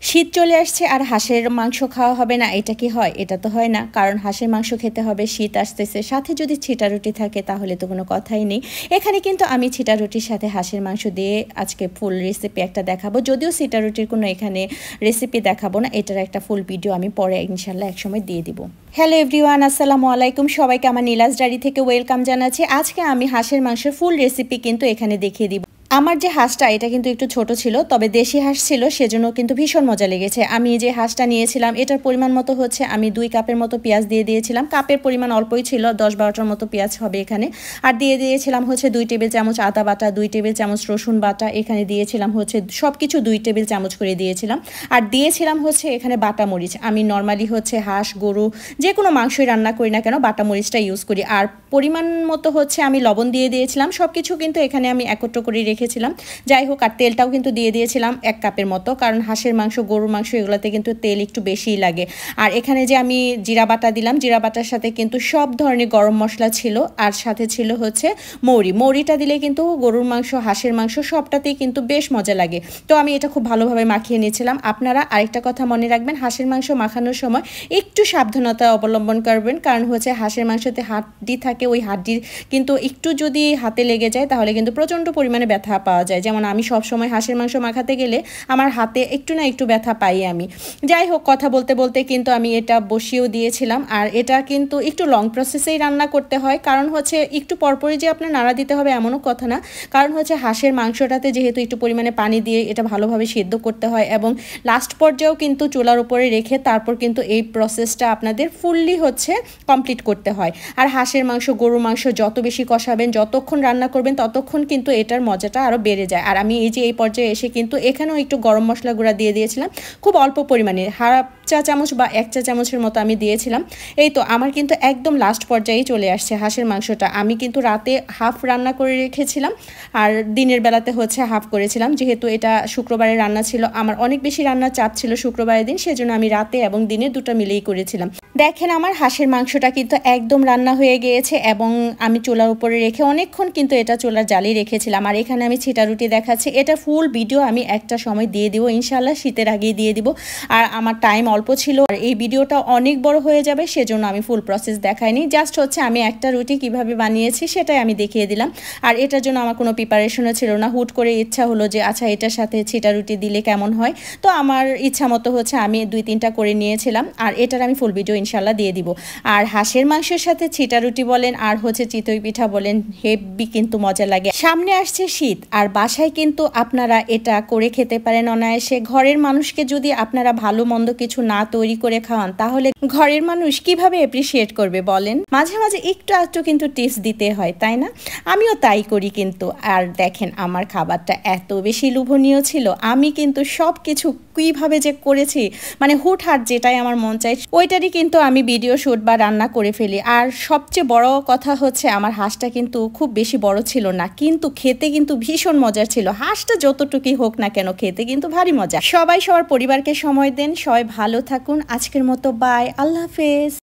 শীত চলে আসছে আর হাঁসের মাংস খাওয়া হবে না, এটা কি হয়? এটা তো হয় না, কারণ হাঁসের মাংস খেতে হবে, শীত আসতেছে, সাথে যদি ছিটা রুটি থাকে তাহলে তো কোনো কথাই নেই। এখানে কিন্তু আমি ছিটা রুটির সাথে হাঁসের মাংস দিয়ে আজকে ফুল রেসিপি একটা দেখাবো, যদিও ছিটা রুটির কোনো এখানে রেসিপি দেখাবো না, এটার একটা ফুল ভিডিও আমি পরে ইনশাল্লাহ একসময় দিয়ে দিব। হ্যালো এভরিওয়ান, আসসালামু আলাইকুম, সবাইকে আমার নীলাজ ডায়েরি থেকে ওয়েলকাম জানাচ্ছি। আজকে আমি হাঁসের মাংসের ফুল রেসিপি কিন্তু এখানে দেখিয়ে দিব। আমার যে হাঁসটা এটা কিন্তু একটু ছোট ছিল, তবে দেশি হাঁস ছিল, সেজন্য কিন্তু ভীষণ মজা লেগেছে। আমি যে হাঁসটা নিয়েছিলাম এটার পরিমাণ মতো হচ্ছে আমি 2 কাপের মতো পেঁয়াজ দিয়ে দিয়েছিলাম। কাপের পরিমাণ অল্পই ছিল, 10-12টার মতো পেঁয়াজ হবে এখানে। আর দিয়ে দিয়েছিলাম হচ্ছে 2 টেবিল চামচ আদা বাটা, 2 টেবিল চামচ রসুন বাটা, এখানে দিয়েছিলাম হচ্ছে সব কিছু 2 টেবিল চামচ করে দিয়েছিলাম। আর দিয়েছিলাম হচ্ছে এখানে বাটা মরিচ। আমি নর্মালি হচ্ছে হাঁস গরু যে কোনো মাংসই রান্না করি না কেন বাটা মরিচটা ইউজ করি। আর পরিমাণ মতো হচ্ছে আমি লবণ দিয়ে দিয়েছিলাম। সব কিছু কিন্তু এখানে আমি একত্র করে রেখেছিলাম। যাই হোক, আর তেলটাও কিন্তু দিয়ে দিয়েছিলাম 1 কাপের মতো, কারণ হাঁসের মাংস গরুর মাংস এগুলোতে কিন্তু তেল একটু বেশিই লাগে। আর এখানে যে আমি জিরা বাটা দিলাম, জিরা বাটার সাথে কিন্তু সব ধরনের গরম মশলা ছিল, আর সাথে ছিল হচ্ছে মৌরিটা দিলে কিন্তু গরুর মাংস হাঁসের মাংস সবটাতেই কিন্তু বেশ মজা লাগে। তো আমি এটা খুব ভালোভাবে মাখিয়ে নিয়েছিলাম। আপনারা আরেকটা কথা মনে রাখবেন, হাঁসের মাংস মাখানোর সময় একটু সাবধানতা অবলম্বন করবেন, কারণ হচ্ছে হাঁসের মাংসতে হাড্ডি থাকে, ওই হাড্ডির কিন্তু একটু যদি হাতে লেগে যায় তাহলে কিন্তু প্রচণ্ড পরিমাণে ব্যথা পাওয়া যায়। যেমন আমি সব সময় হাঁসের মাংস মাখাতে গেলে আমার হাতে একটু না একটু ব্যথা পাই আমি। যাই হোক, কথা বলতে বলতে কিন্তু আমি এটা বসিয়েও দিয়েছিলাম। আর এটা কিন্তু একটু লং প্রসেসেই রান্না করতে হয়, কারণ হচ্ছে একটু পরপরই যে আপনার নাড়া দিতে হবে এমনও কথা না, কারণ হচ্ছে হাঁসের মাংসটাতে যেহেতু একটু পরিমাণে পানি দিয়ে এটা ভালোভাবে সিদ্ধ করতে হয়, এবং লাস্ট পর্যায়েও কিন্তু চুলার উপরে রেখে তারপর কিন্তু এই প্রসেসটা আপনাদের ফুললি হচ্ছে কমপ্লিট করতে হয়। আর হাঁসের মাংস গরুর মাংস যত বেশি কষাবেন, যতক্ষণ রান্না করবেন, ততক্ষণ কিন্তু এটার মজাটা আরও বেড়ে যায়। আর আমি এই যে এই পর্যায়ে এসে কিন্তু এখানেও একটু গরম মশলা গুঁড়া দিয়ে দিয়েছিলাম, খুব অল্প পরিমাণে, হাফ চা চামচ বা 1 চা চামচের মতো আমি দিয়েছিলাম। এই তো আমার কিন্তু একদম লাস্ট পর্যায়েই চলে আসছে হাঁসের মাংসটা। আমি কিন্তু রাতে হাফ রান্না করে রেখেছিলাম, আর দিনের বেলাতে হচ্ছে হাফ করেছিলাম, যেহেতু এটা শুক্রবারের রান্না ছিল, আমার অনেক বেশি রান্নার চাপ ছিল শুক্রবারের দিন, সেজন্য আমি রাতে এবং দিনে দুটো মিলেই করেছিলাম। দেখেন আমার হাঁসের মাংসটা কিন্তু একদম রান্না হয়ে গিয়েছে, এবং আমি চুলার উপরে রেখে অনেকক্ষণ কিন্তু এটা চুলার জালি রেখেছিলাম। আর এখানে আমি ছিটা রুটি দেখাচ্ছি, এটা ফুল ভিডিও আমি একটা সময় দিয়ে দিব ইনশাল্লাহ, শীতের আগেই দিয়ে দিব। আর আমার টাইম অল্প ছিল, আর এই ভিডিওটা অনেক বড় হয়ে যাবে, সেজন্য আমি ফুল প্রসেস দেখাইনি। জাস্ট হচ্ছে আমি একটা রুটি কিভাবে বানিয়েছি সেটাই আমি দেখিয়ে দিলাম। আর এটার জন্য আমার কোনো প্রিপারেশনও ছিল না, হুট করে ইচ্ছা হলো যে আচ্ছা এটার সাথে ছিটা রুটি দিলে কেমন হয়, তো আমার ইচ্ছা মতো হচ্ছে আমি 2-3টা করে নিয়েছিলাম। আর এটার আমি ফুল ভিডিও ইনশাল্লাহ দিয়ে দিব। আর হাঁসের মাংসের সাথে ছিটা রুটি বলেন আর হচ্ছে চিতই পিঠা বলেন, হেভি কিন্তু মজা লাগে। সামনে আসছে শীত, আর বাসায় কিন্তু আপনারা এটা করে খেতে পারেন অনায়াসে। ঘরের মানুষকে যদি আপনারা ভালো মন্দ কিছু না তৈরি করে খাওয়ান, তাহলে ঘরের মানুষ কিভাবে অ্যাপ্রিসিয়েট করবে বলেন? মাঝে মাঝে একটু কিন্তু টিপস দিতে হয়, তাই না? আমিও তাই করি কিন্তু। আর দেখেন আমার খাবারটা এত বেশি লোভনীয় ছিল, আমি কিন্তু সব কিছু কীভাবে যে করেছি, মানে হুটহাট যেটাই আমার মন চাই ওইটারই কিন্তু আমি ভিডিও শ্যুট বা রান্না করে ফেলি। আর সবচেয়ে বড় কথা হচ্ছে আমার হাঁসটা কিন্তু খুব বেশি বড় ছিল না, কিন্তু খেতে কিন্তু ভীষণ মজার ছিল। হাঁসটা যতটুকুই হোক না কেন, খেতে কিন্তু ভারী মজা। সবাই সবার পরিবারকে সময় দেন, সবাই ভালো থাকুন। আজকের মতো বাই, আল্লাহ হাফেজ।